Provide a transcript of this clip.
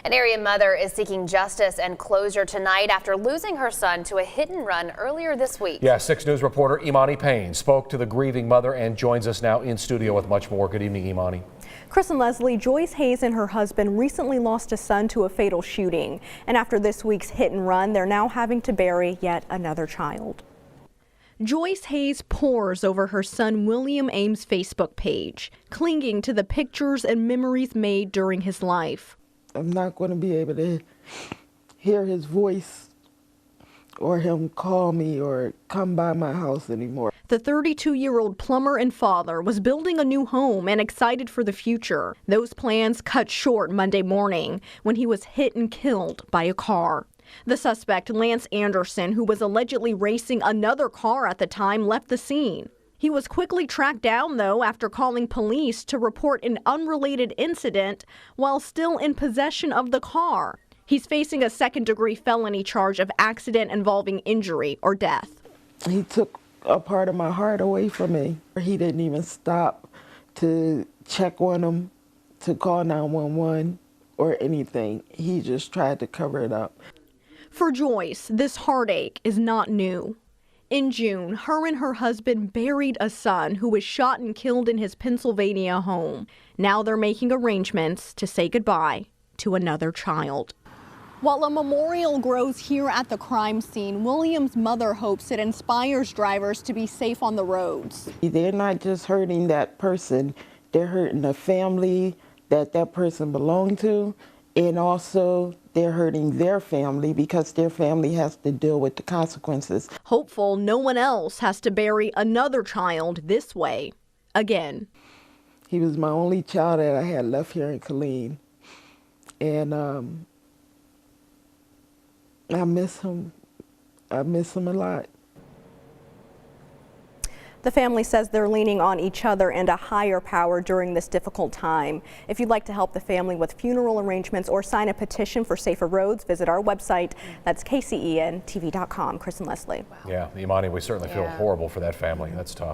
An area mother is seeking justice and closure tonight after losing her son to a hit and run earlier this week. Yeah, 6 News reporter Imani Payne spoke to the grieving mother and joins us now in studio with much more. Good evening, Imani. Chris and Leslie, Joyce Hayes and her husband recently lost a son to a fatal shooting. And after this week's hit and run, they're now having to bury yet another child. Joyce Hayes pores over her son William Ames' Facebook page, clinging to the pictures and memories made during his life. I'm not going to be able to hear his voice or him call me or come by my house anymore. The 32-year-old plumber and father was building a new home and excited for the future. Those plans cut short Monday morning when he was hit and killed by a car. The suspect, Lance Anderson, who was allegedly racing another car at the time, left the scene. He was quickly tracked down, though, after calling police to report an unrelated incident while still in possession of the car. He's facing a second-degree felony charge of accident involving injury or death. He took a part of my heart away from me. He didn't even stop to check on him, to call 911 or anything. He just tried to cover it up. For Joyce, this heartache is not new. In June, her and her husband buried a son who was shot and killed in his Pennsylvania home. Now they're making arrangements to say goodbye to another child. While a memorial grows here at the crime scene, William's mother hopes it inspires drivers to be safe on the roads. They're not just hurting that person, they're hurting the family that that person belonged to, and also they're hurting their family because their family has to deal with the consequences. Hopeful no one else has to bury another child this way again. He was my only child that I had left here in Killeen, and I miss him. I miss him a lot. The family says they're leaning on each other and a higher power during this difficult time. If you'd like to help the family with funeral arrangements or sign a petition for safer roads, visit our website. That's kcentv.com. Chris and Leslie. Yeah, Imani, we certainly feel horrible for that family. That's tough.